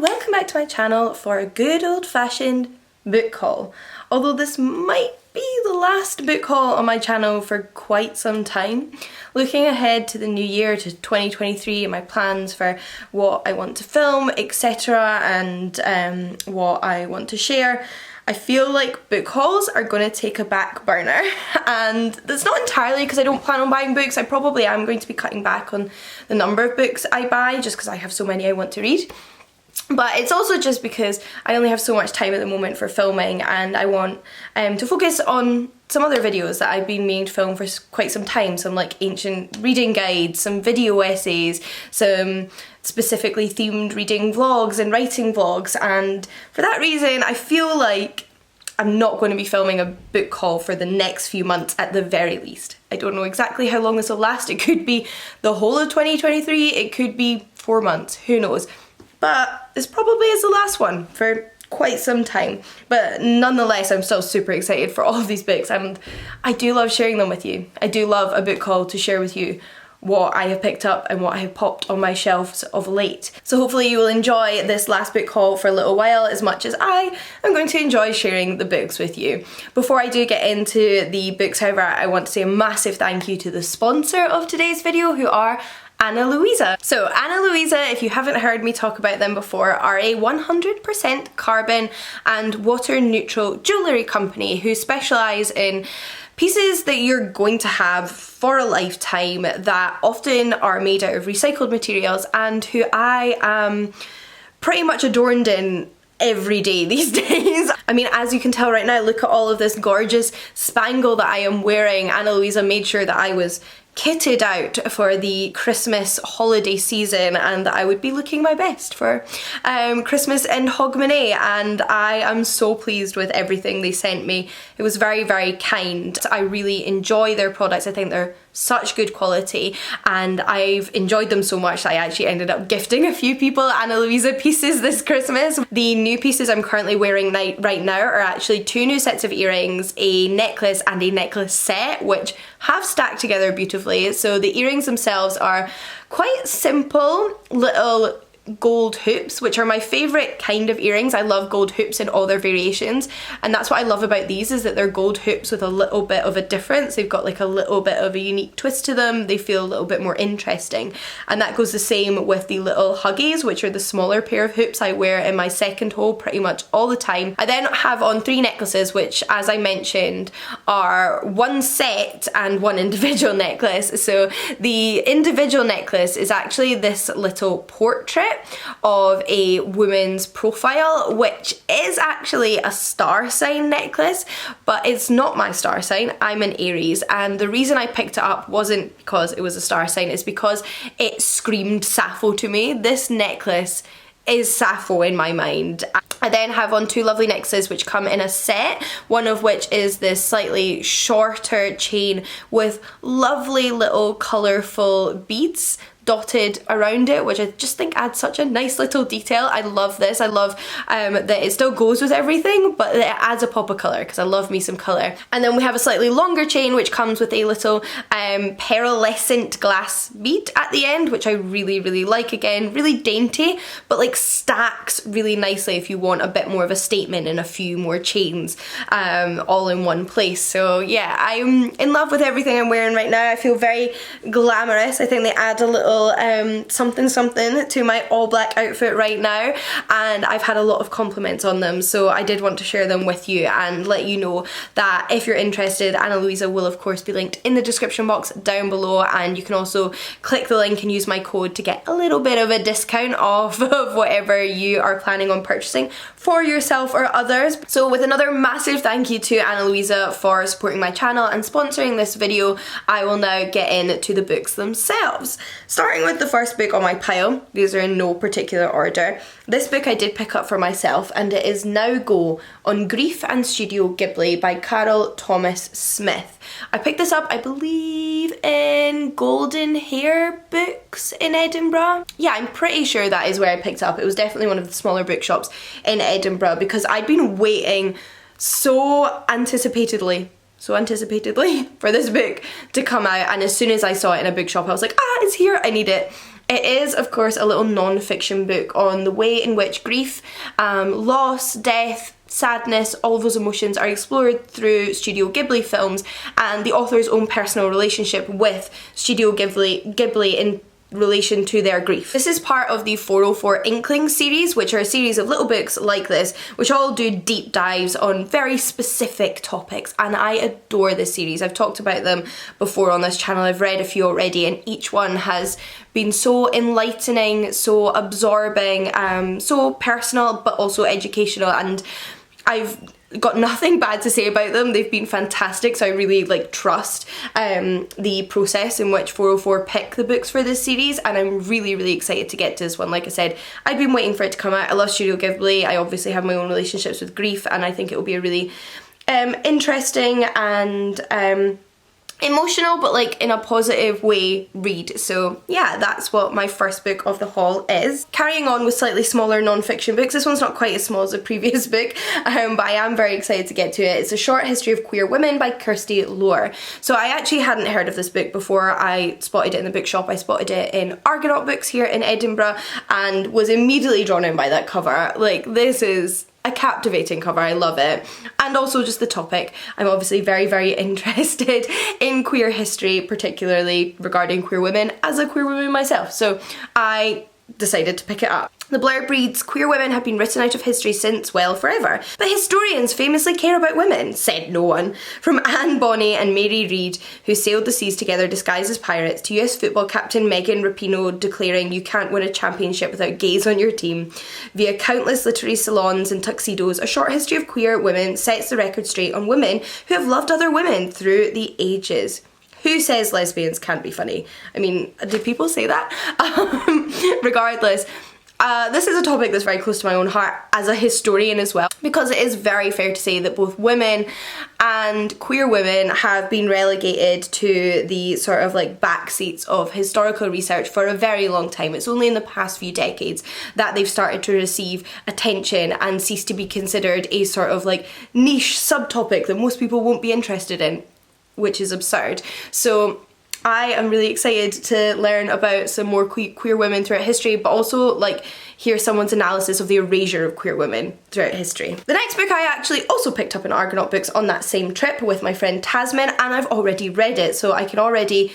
and welcome back to my channel for a good old-fashioned book haul. Although this might be the last book haul on my channel for quite some time. Looking ahead to the new year, to 2023, and my plans for what I want to film, etc, and what I want to share, I feel like book hauls are going to take a back burner, and that's not entirely because I don't plan on buying books. I probably am going to be cutting back on the number of books I buy just because I have so many I want to read. But it's also just because I only have so much time at the moment for filming, and I want to focus on some other videos that I've been meaning to film for quite some time. Some like ancient reading guides, some video essays, some specifically themed reading vlogs and writing vlogs, and for that reason I feel like I'm not going to be filming a book haul for the next few months at the very least. I don't know exactly how long this will last. It could be the whole of 2023, it could be 4 months, who knows. But this probably is the last one for quite some time. But nonetheless, I'm still super excited for all of these books, and I do love sharing them with you. I do love a book haul to share with you what I have picked up and what I have popped on my shelves of late. So hopefully you will enjoy this last book haul for a little while as much as I am going to enjoy sharing the books with you. Before I do get into the books, however, I want to say a massive thank you to the sponsor of today's video, who are Ana Louisa. So Ana Louisa, if you haven't heard me talk about them before, are a 100% carbon and water neutral jewellery company who specialise in pieces that you're going to have for a lifetime that often are made out of recycled materials, and who I am pretty much adorned in every day these days. I mean, as you can tell right now, look at all of this gorgeous spangle that I am wearing. Ana Louisa made sure that I was kitted out for the Christmas holiday season and that I would be looking my best for Christmas and Hogmanay, and I am so pleased with everything they sent me. It was very, very kind. I really enjoy their products. I think they're such good quality, and I've enjoyed them so much that I actually ended up gifting a few people Ana Louisa pieces this Christmas. The new pieces I'm currently wearing right now are actually 2 new sets of earrings, a necklace and a necklace set, which have stacked together beautifully. So the earrings themselves are quite simple little gold hoops, which are my favourite kind of earrings. I love gold hoops in all their variations, and that's what I love about these, is that they're gold hoops with a little bit of a difference. They've got like a little bit of a unique twist to them. They feel a little bit more interesting, and that goes the same with the little huggies, which are the smaller pair of hoops I wear in my second hole pretty much all the time. I then have on 3 necklaces, which, as I mentioned, are 1 set and 1 individual necklace. So the individual necklace is actually this little portrait of a woman's profile, which is actually a star sign necklace, but it's not my star sign. I'm an Aries, and the reason I picked it up wasn't because it was a star sign, it's because it screamed Sappho to me. This necklace is Sappho in my mind. I then have on 2 lovely necklaces which come in a set, one of which is this slightly shorter chain with lovely little colourful beads dotted around it, which I just think adds such a nice little detail. I love this. I love that it still goes with everything, but it adds a pop of colour because I love me some colour. And then we have a slightly longer chain which comes with a little pearlescent glass bead at the end, which I really, really like. Again, really dainty, but like stacks really nicely if you want a bit more of a statement and a few more chains all in one place. So yeah, I'm in love with everything I'm wearing right now. I feel very glamorous. I think they add a little something something to my all black outfit right now, and I've had a lot of compliments on them, so I did want to share them with you and let you know that if you're interested, Ana Louisa will of course be linked in the description box down below, and you can also click the link and use my code to get a little bit of a discount off of whatever you are planning on purchasing for yourself or others. So with another massive thank you to Ana Louisa for supporting my channel and sponsoring this video, I will now get into the books themselves. Starting with the first book on my pile, these are in no particular order. This book I did pick up for myself, and it is Now Go on Grief and Studio Ghibli by Carol Thomas Smith. I picked this up, I believe, in Golden Hair Books in Edinburgh. Yeah, I'm pretty sure that is where I picked it up. It was definitely one of the smaller bookshops in Edinburgh, because I'd been waiting so anticipatedly for this book to come out, and as soon as I saw it in a bookshop I was like, ah, it's here, I need it. It is, of course, a little non-fiction book on the way in which grief, loss, death, sadness, all of those emotions are explored through Studio Ghibli films and the author's own personal relationship with Studio Ghibli in relation to their grief. This is part of the 404 Inkling series, which are a series of little books like this, which all do deep dives on very specific topics, and I adore this series. I've talked about them before on this channel, I've read a few already, and each one has been so enlightening, so absorbing, so personal, but also educational, and I've got nothing bad to say about them. They've been fantastic, so I really trust the process in which 404 pick the books for this series, and I'm really excited to get to this one. Like I said, I've been waiting for it to come out. I love Studio Ghibli. I obviously have my own relationships with grief, and I think it will be a really interesting and emotional, but in a positive way read. So yeah, that's what my first book of the haul is. Carrying on with slightly smaller non-fiction books, this one's not quite as small as the previous book, but I am very excited to get to it. It's A Short History of Queer Women by Kirsty Lohr. So I actually hadn't heard of this book before I spotted it in the bookshop. I spotted it in Argonaut Books here in Edinburgh and was immediately drawn in by that cover. This is a captivating cover, I love it. And also just the topic. I'm obviously very interested in queer history, particularly regarding queer women, as a queer woman myself. So I decided to pick it up. The blurb reads, "Queer women have been written out of history since, well, forever. But historians famously care about women, said no one." From Anne Bonny and Mary Read, who sailed the seas together disguised as pirates, to US football captain Megan Rapinoe declaring you can't win a championship without gays on your team. Via countless literary salons and tuxedos, A Short History of Queer Women sets the record straight on women who have loved other women through the ages. Who says lesbians can't be funny? I mean, do people say that? Regardless, this is a topic that's very close to my own heart as a historian as well, because it is very fair to say that both women and queer women have been relegated to the sort of back seats of historical research for a very long time. It's only in the past few decades that they've started to receive attention and cease to be considered a sort of niche subtopic that most people won't be interested in, which is absurd. So I am really excited to learn about some more queer women throughout history, but also hear someone's analysis of the erasure of queer women throughout history. The next book I actually also picked up in Argonaut Books on that same trip with my friend Tasman, and I've already read it, so I can already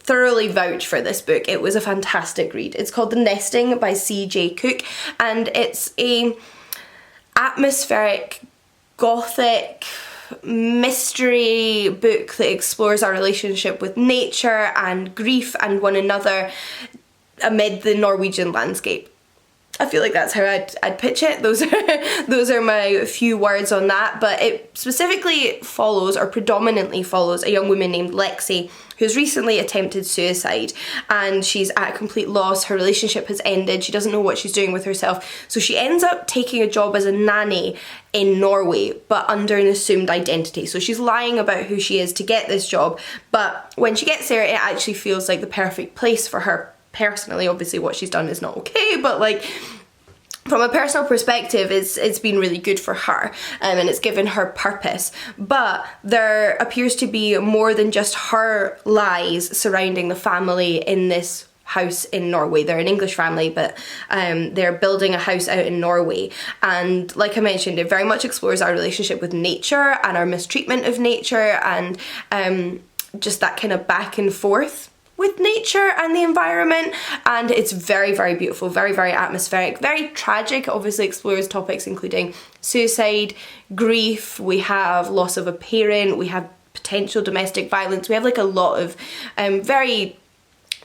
thoroughly vouch for this book. It was a fantastic read. It's called The Nesting by C.J. Cook, and it's a atmospheric, gothic, mystery book that explores our relationship with nature and grief and one another amid the Norwegian landscape. I feel like that's how I'd pitch it. Those are my few words on that, but it specifically follows, or predominantly follows, a young woman named Lexi who's recently attempted suicide, and she's at a complete loss. Her relationship has ended. She doesn't know what she's doing with herself, so she ends up taking a job as a nanny in Norway, but under an assumed identity. So she's lying about who she is to get this job, but when she gets there, it actually feels like the perfect place for her. Personally, obviously what she's done is not okay, but from a personal perspective, it's been really good for her, and it's given her purpose. But there appears to be more than just her lies surrounding the family in this house in Norway. They're an English family, but they're building a house out in Norway, and like I mentioned, it very much explores our relationship with nature and our mistreatment of nature, and just that kind of back and forth with nature and the environment. And it's very beautiful, very atmospheric, very tragic. It obviously explores topics including suicide, grief, we have loss of a parent, we have potential domestic violence, we have a lot of very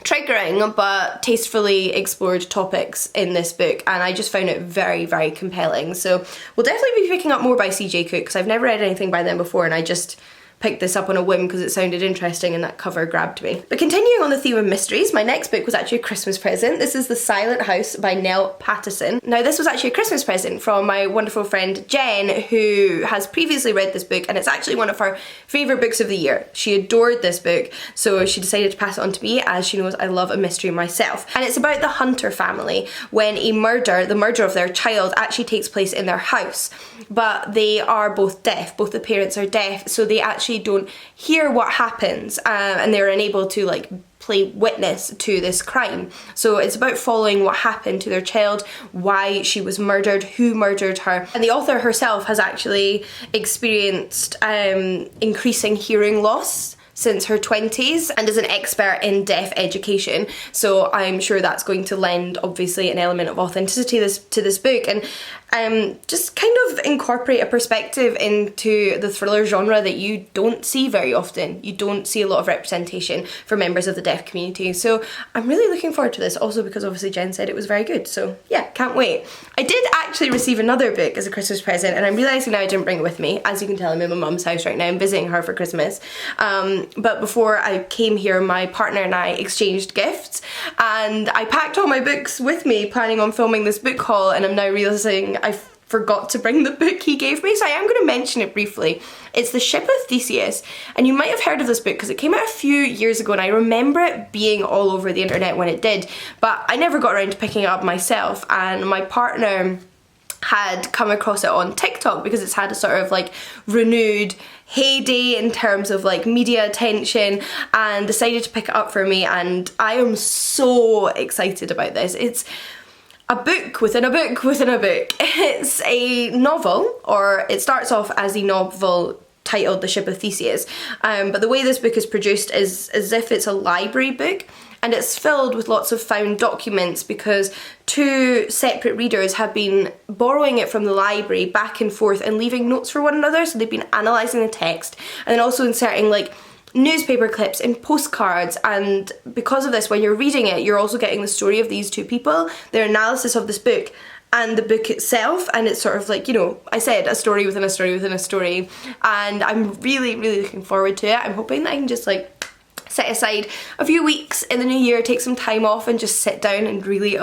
triggering but tastefully explored topics in this book, and I just found it very compelling. So we'll definitely be picking up more by C.J. Cook, because I've never read anything by them before, and I just picked this up on a whim because it sounded interesting and that cover grabbed me. But continuing on the theme of mysteries, my next book was actually a Christmas present. This is The Silent House by Nell Pattison. Now, this was actually a Christmas present from my wonderful friend Jen, who has previously read this book, and it's actually one of her favourite books of the year. She adored this book, so she decided to pass it on to me, as she knows I love a mystery myself. And it's about the Hunter family when the murder of their child, actually takes place in their house. But they are both deaf, both the parents are deaf, so they actually don't hear what happens, and they're unable to play witness to this crime. So it's about following what happened to their child, why she was murdered, who murdered her. And the author herself has actually experienced increasing hearing loss since her 20s and is an expert in deaf education, so I'm sure that's going to lend obviously an element of authenticity to this book, and just kind of incorporate a perspective into the thriller genre that you don't see very often. You don't see a lot of representation for members of the deaf community, so I'm really looking forward to this, also because obviously Jen said it was very good, so yeah, can't wait. I did actually receive another book as a Christmas present, and I'm realising now I didn't bring it with me. As you can tell, I'm in my mum's house right now, I'm visiting her for Christmas. But before I came here, my partner and I exchanged gifts, and I packed all my books with me planning on filming this book haul, and I'm now realising I forgot to bring the book he gave me, so I am going to mention it briefly. It's The Ship of Theseus, and you might have heard of this book because it came out a few years ago, and I remember it being all over the internet when it did, but I never got around to picking it up myself, and my partner had come across it on TikTok because it's had a sort of like renewed heyday in terms of like media attention, and decided to pick it up for me, and I am so excited about this. It's a book within a book within a book. It's a novel, or it starts off as a novel titled The Ship of Theseus, but the way this book is produced is as if it's a library book, and it's filled with lots of found documents because two separate readers have been borrowing it from the library back and forth and leaving notes for one another. So they've been analysing the text and then also inserting like newspaper clips and postcards, and because of this, when you're reading it, you're also getting the story of these two people, their analysis of this book and the book itself, and it's sort of like, you know, I said, a story within a story within a story, and I'm really looking forward to it. I'm hoping that I can just like set aside a few weeks in the new year, take some time off and just sit down and really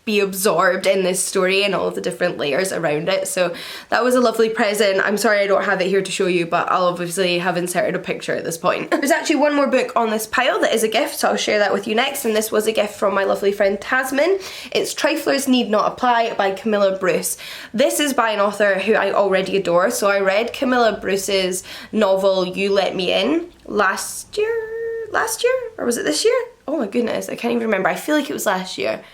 be absorbed in this story and all of the different layers around it. So that was a lovely present. I'm sorry I don't have it here to show you, but I'll obviously have inserted a picture at this point. There's actually one more book on this pile that is a gift, so I'll share that with you next, and this was a gift from my lovely friend Tasman. It's Triflers Need Not Apply by Camilla Bruce. This is by an author who I already adore. So I read Camilla Bruce's novel You Let Me In last year, or was it this year? Oh my goodness, I can't even remember. I feel like it was last year.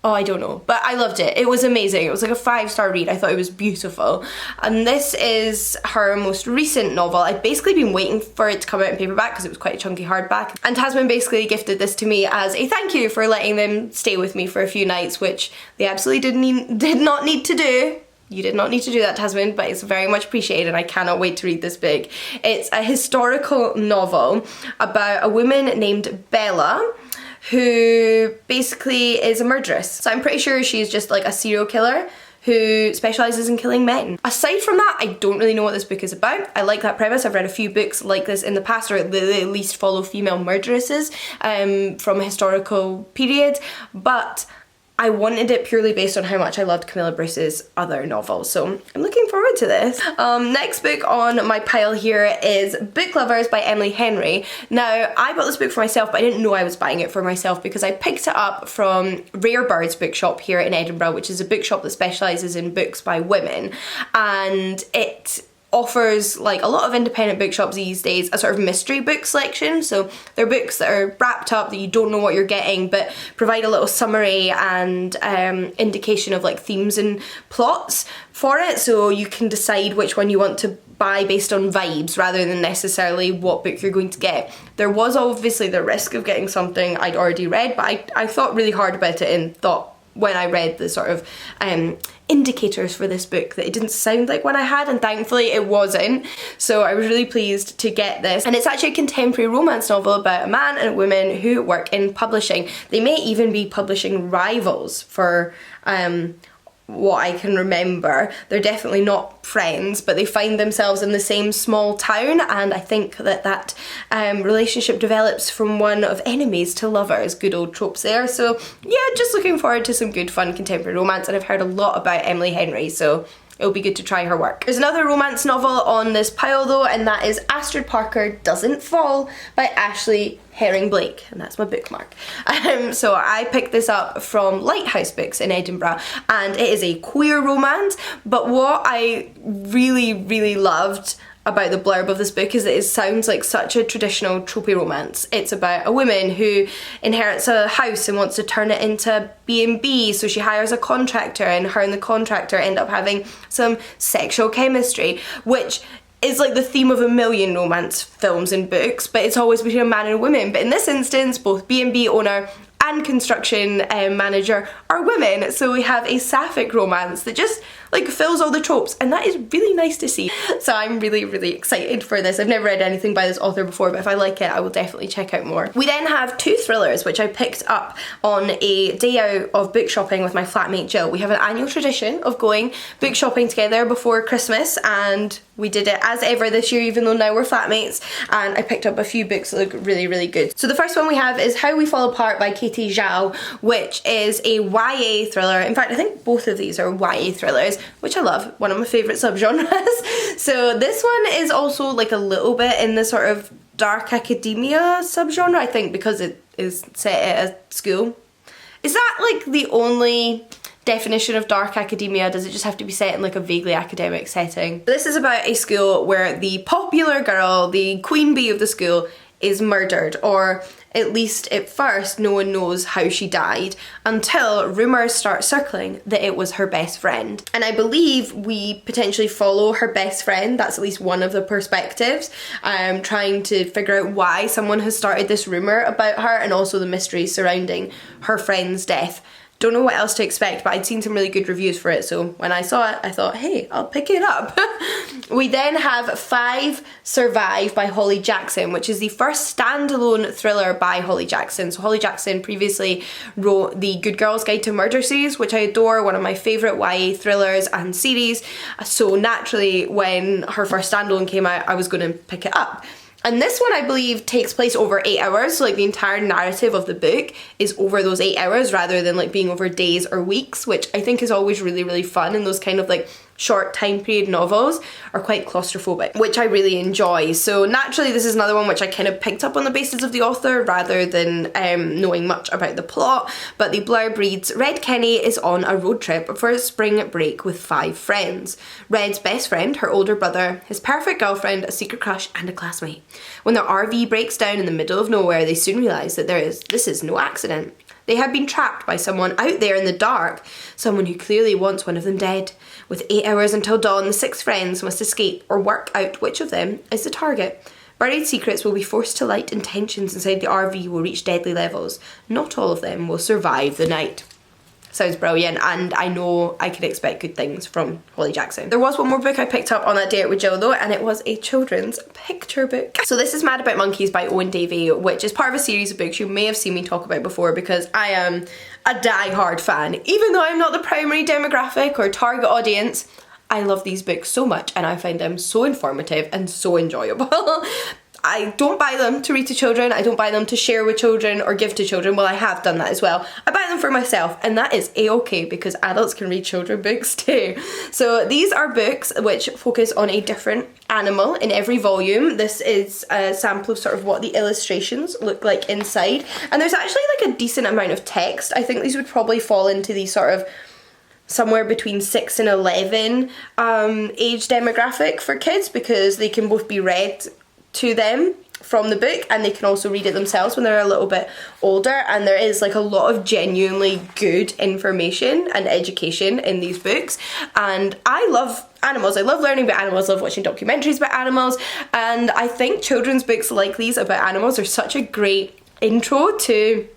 Oh, I don't know, but I loved it. It was amazing. It was like a 5-star read. I thought it was beautiful. And this is her most recent novel. I've basically been waiting for it to come out in paperback because it was quite a chunky hardback. And Tasman basically gifted this to me as a thank you for letting them stay with me for a few nights, which they absolutely did not need to do. You did not need to do that, Tasman, but it's very much appreciated, and I cannot wait to read this book. It's a historical novel about a woman named Bella, who basically is a murderess. So I'm pretty sure she's just like a serial killer who specialises in killing men. Aside from that, I don't really know what this book is about. I like that premise. I've read a few books like this in the past, or at least follow female murderesses from a historical period, but I wanted it purely based on how much I loved Camilla Bruce's other novels, so I'm looking forward to this. Next book on my pile here is Book Lovers by Emily Henry. Now, I bought this book for myself, but I didn't know I was buying it for myself because I picked it up from Rare Birds bookshop here in Edinburgh, which is a bookshop that specialises in books by women, and it offers, like a lot of independent bookshops these days, a sort of mystery book selection. So they're books that are wrapped up that you don't know what you're getting, but provide a little summary and indication of like themes and plots for it, so you can decide which one you want to buy based on vibes rather than necessarily what book you're going to get. There was obviously the risk of getting something I'd already read, but I thought really hard about it and thought when I read the sort of indicators for this book that it didn't sound like one I had, and thankfully it wasn't. So I was really pleased to get this. And it's actually a contemporary romance novel about a man and a woman who work in publishing. They may even be publishing rivals for what I can remember. They're definitely not friends, but they find themselves in the same small town, and I think that relationship develops from one of enemies to lovers. Good old tropes there. So yeah, just looking forward to some good fun contemporary romance, and I've heard a lot about Emily Henry, so it'll be good to try her work. There's another romance novel on this pile though, and that is Astrid Parker Doesn't Fall by Ashley Herring Blake, and that's my bookmark. So I picked this up from Lighthouse Books in Edinburgh, and it is a queer romance, but what I really loved about the blurb of this book is that it sounds like such a traditional tropey romance. It's about a woman who inherits a house and wants to turn it into B&B, so she hires a contractor, and her and the contractor end up having some sexual chemistry, which is like the theme of a million romance films and books, but it's always between a man and a woman. But in this instance, both B&B owner and construction manager are women, so we have a sapphic romance that just like fills all the tropes, and that is really nice to see. So I'm really excited for this. I've never read anything by this author before, but if I like it, I will definitely check out more. We then have 2 thrillers which I picked up on a day out of book shopping with my flatmate Jill. We have an annual tradition of going book shopping together before Christmas, and we did it as ever this year, even though now we're flatmates, and I picked up a few books that look really good. So the first one we have is How We Fall Apart by Katie Zhao, which is a YA thriller. In fact, I think both of these are YA thrillers, which I love, one of my favourite subgenres. So this one is also like a little bit in the sort of dark academia subgenre, I think, because it is set at a school. Is that like the only definition of dark academia? Does it just have to be set in like a vaguely academic setting? This is about a school where the popular girl, the queen bee of the school, is murdered, or at least at first no one knows how she died until rumours start circling that it was her best friend. And I believe we potentially follow her best friend, that's at least one of the perspectives, trying to figure out why someone has started this rumour about her, and also the mystery surrounding her friend's death. Don't know what else to expect, but I'd seen some really good reviews for it, so when I saw it I thought, hey, I'll pick it up. We then have 5 Survive by Holly Jackson, which is the first standalone thriller by Holly Jackson. So Holly Jackson previously wrote the Good Girls Guide to Murder series, which I adore, one of my favourite YA thrillers and series, so naturally when her first standalone came out I was going to pick it up. And this one, I believe, takes place over 8 hours, so like the entire narrative of the book is over those 8 hours rather than like being over days or weeks, which I think is always really fun, and those kind of like short time period novels are quite claustrophobic, which I really enjoy. So naturally this is another one which I kind of picked up on the basis of the author rather than knowing much about the plot, but the blurb reads, Red Kenny is on a road trip for a spring break with 5 friends. Red's best friend, her older brother, his perfect girlfriend, a secret crush, and a classmate. When their RV breaks down in the middle of nowhere, they soon realise that this is no accident. They have been trapped by someone out there in the dark, someone who clearly wants one of them dead. With 8 hours until dawn, the 6 friends must escape or work out which of them is the target. Buried secrets will be forced to light, and tensions inside the RV will reach deadly levels. Not all of them will survive the night. Sounds brilliant, and I know I can expect good things from Holly Jackson. There was one more book I picked up on that day out with Jill though, and it was a children's picture book. So this is Mad About Monkeys by Owen Davey, which is part of a series of books you may have seen me talk about before, because I am a die-hard fan. Even though I'm not the primary demographic or target audience, I love these books so much and I find them so informative and so enjoyable. I don't buy them to read to children, I don't buy them to share with children or give to children. Well, I have done that as well. I buy them for myself, and that is a-okay because adults can read children books too. So these are books which focus on a different animal in every volume. This is a sample of sort of what the illustrations look like inside, and there's actually like a decent amount of text. I think these would probably fall into the sort of somewhere between 6 and 11 age demographic for kids, because they can both be read to them from the book and they can also read it themselves when they're a little bit older, and there is like a lot of genuinely good information and education in these books. And I love animals, I love learning about animals, I love watching documentaries about animals, and I think children's books like these about animals are such a great intro to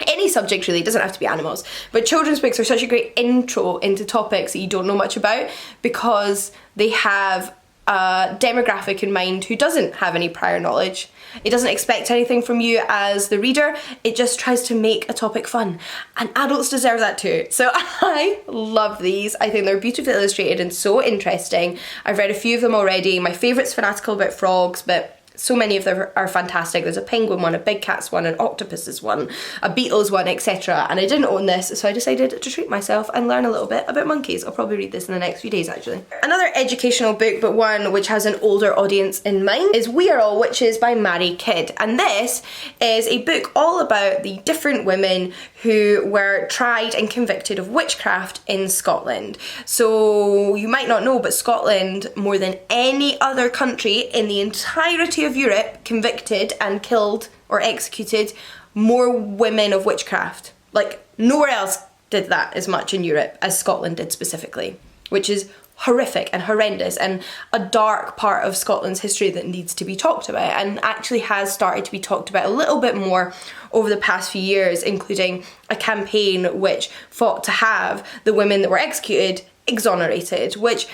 any subject really. It doesn't have to be animals, but children's books are such a great intro into topics that you don't know much about, because they have a demographic in mind who doesn't have any prior knowledge. It doesn't expect anything from you as the reader, it just tries to make a topic fun, and adults deserve that too. So I love these. I think they're beautifully illustrated and so interesting. I've read a few of them already. My favourite's Fanatical About Frogs, but So many of them are fantastic. There's a penguin one, a big cats one, an octopus's one, a beetles one, etc. And I didn't own this, so I decided to treat myself and learn a little bit about monkeys. I'll probably read this in the next few days, actually. Another educational book, but one which has an older audience in mind, is We Are All Witches by Mary Kidd. And this is a book all about the different women who were tried and convicted of witchcraft in Scotland. So you might not know, but Scotland, more than any other country in the entirety of Europe, convicted and killed or executed more women of witchcraft. Like, nowhere else did that as much in Europe as Scotland did specifically, which is horrific and horrendous and a dark part of Scotland's history that needs to be talked about, and actually has started to be talked about a little bit more over the past few years, including a campaign which fought to have the women that were executed exonerated, which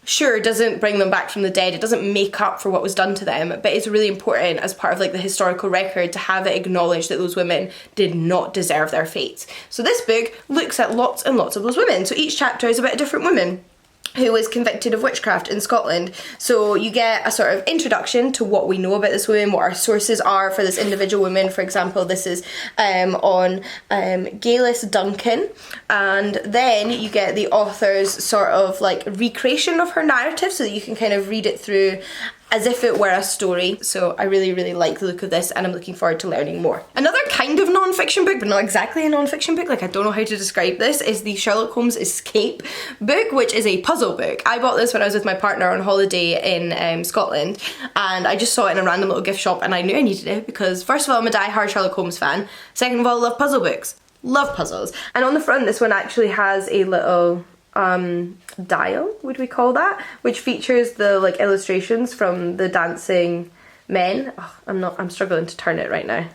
sure doesn't bring them back from the dead, it doesn't make up for what was done to them, but it's really important as part of like the historical record to have it acknowledged that those women did not deserve their fate. So this book looks at lots and lots of those women. So each chapter is about a different woman who was convicted of witchcraft in Scotland. So you get a sort of introduction to what we know about this woman, what our sources are for this individual woman. For example, this is on Galis Duncan, and then you get the author's sort of like recreation of her narrative so that you can kind of read it through as if it were a story. So I really, really like the look of this, and I'm looking forward to learning more. Another kind of non-fiction book, but not exactly a non-fiction book, like I don't know how to describe this, is the Sherlock Holmes Escape book, which is a puzzle book. I bought this when I was with my partner on holiday in Scotland, and I just saw it in a random little gift shop and I knew I needed it because first of all, I'm a die-hard Sherlock Holmes fan, second of all, I love puzzle books. Love puzzles. And on the front, this one actually has a little dial, would we call that, which features the like illustrations from the dancing men. Oh, I'm struggling to turn it right now.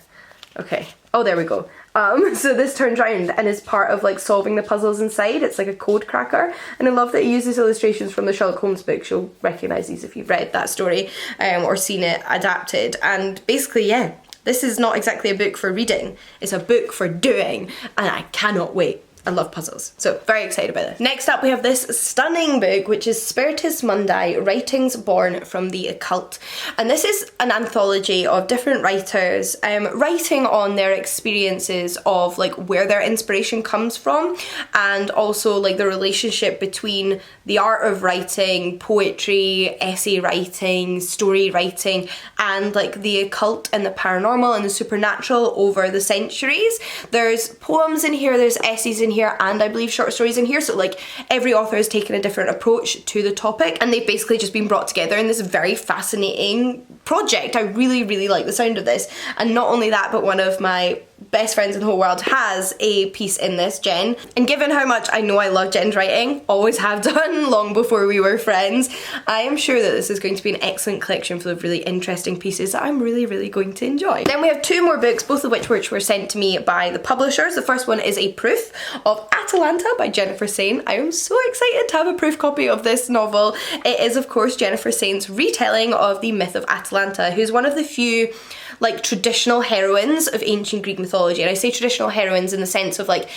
Okay, oh there we go. So this turns around and is part of like solving the puzzles inside. It's like a code cracker, and I love that it uses illustrations from the Sherlock Holmes books. You'll recognise these if you've read that story or seen it adapted. And basically, yeah, this is not exactly a book for reading, it's a book for doing, and I cannot wait. I love puzzles, so very excited about this. Next up we have this stunning book, which is Spiritus Mundi, Writings Born from the Occult. And this is an anthology of different writers writing on their experiences of like where their inspiration comes from, and also like the relationship between the art of writing, poetry, essay writing, story writing, and like the occult and the paranormal and the supernatural over the centuries. There's poems in here, there's essays in here, and I believe short stories in here, so like every author has taken a different approach to the topic, and they've basically just been brought together in this very fascinating project. I really, really like the sound of this, and not only that, but one of my best friends in the whole world has a piece in this, Jen, and given how much I know I love Jen's writing, always have done long before we were friends, I am sure that this is going to be an excellent collection full of really interesting pieces that I'm really, really going to enjoy. Then we have two more books, both of which were sent to me by the publishers. The first one is a proof of Atalanta by Jennifer Saint. I am so excited to have a proof copy of this novel. It is of course Jennifer Saint's retelling of the myth of Atalanta, who's one of the few like traditional heroines of ancient Greek mythology. And I say traditional heroines in the sense of like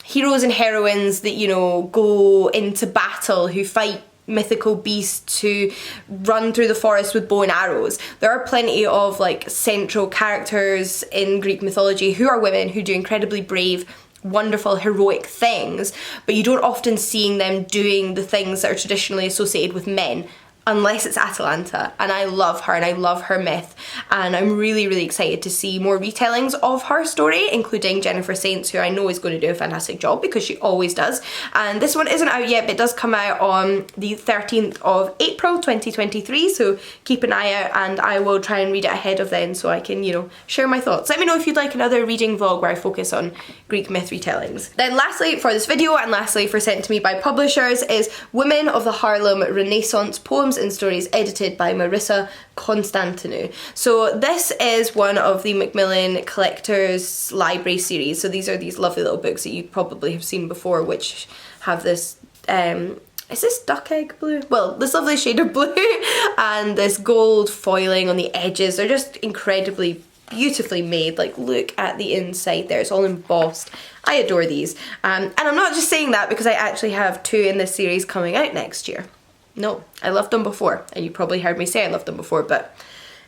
heroes and heroines that, you know, go into battle, who fight mythical beasts, who run through the forest with bow and arrows. There are plenty of like central characters in Greek mythology who are women who do incredibly brave, wonderful, heroic things, but you don't often see them doing the things that are traditionally associated with men, unless it's Atalanta, and I love her and I love her myth, and I'm really, really excited to see more retellings of her story, including Jennifer Saint's, who I know is going to do a fantastic job because she always does. And this one isn't out yet, but it does come out on the 13th of April 2023, so keep an eye out, and I will try and read it ahead of then so I can, you know, share my thoughts. Let me know if you'd like another reading vlog where I focus on Greek myth retellings. Then lastly for this video, and lastly for sent to me by publishers, is Women of the Harlem Renaissance, Poems and Stories, edited by Marissa Constantinou. So this is one of the Macmillan Collectors Library series. So these are these lovely little books that you probably have seen before, which have this is this duck egg blue? Well, this lovely shade of blue and this gold foiling on the edges. They're just incredibly beautifully made. Like, look at the inside there, it's all embossed. I adore these, and I'm not just saying that because I actually have two in this series coming out next year. No, I loved them before, and you probably heard me say I loved them before, but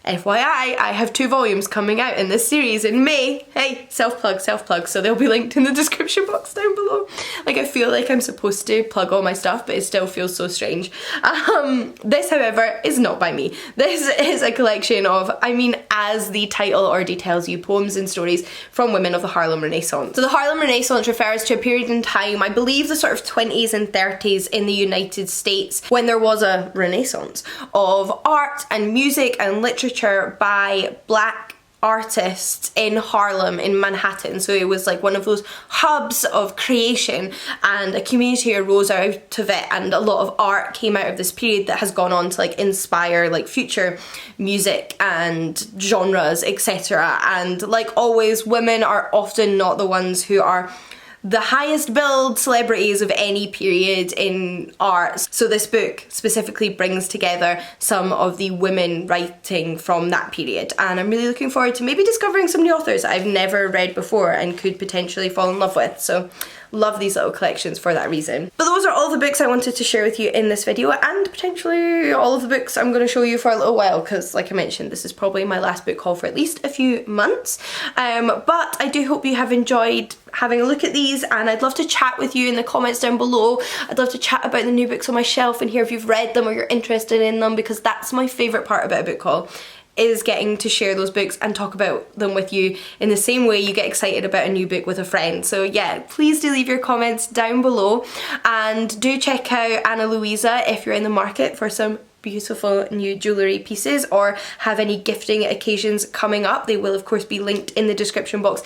FYI, I have 2 volumes coming out in this series in May. Hey, self-plug, so they'll be linked in the description box down below. Like, I feel like I'm supposed to plug all my stuff, but it still feels so strange. This, however, is not by me. This is a collection of, I mean, as the title already tells you, poems and stories from women of the Harlem Renaissance. So the Harlem Renaissance refers to a period in time, I believe the sort of 20s and 30s in the United States, when there was a renaissance of art and music and literature by black artists in Harlem, in Manhattan. So it was like one of those hubs of creation, and a community arose out of it, and a lot of art came out of this period that has gone on to like inspire like future music and genres, etc. And like always, women are often not the ones who are the highest billed celebrities of any period in art. So this book specifically brings together some of the women writing from that period, and I'm really looking forward to maybe discovering some new authors I've never read before and could potentially fall in love with. So love these little collections for that reason. But those are all the books I wanted to share with you in this video, and potentially all of the books I'm going to show you for a little while, because like I mentioned, this is probably my last book haul for at least a few months. But I do hope you have enjoyed having a look at these, and I'd love to chat with you in the comments down below. I'd love to chat about the new books on my shelf and hear if you've read them or you're interested in them, because that's my favourite part about a book haul, is getting to share those books and talk about them with you in the same way you get excited about a new book with a friend. So yeah, please do leave your comments down below, and do check out Ana Luisa if you're in the market for some beautiful new jewellery pieces or have any gifting occasions coming up. They will of course be linked in the description box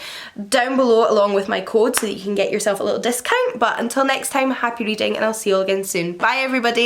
down below, along with my code, so that you can get yourself a little discount. But until next time, happy reading, and I'll see you all again soon. Bye everybody!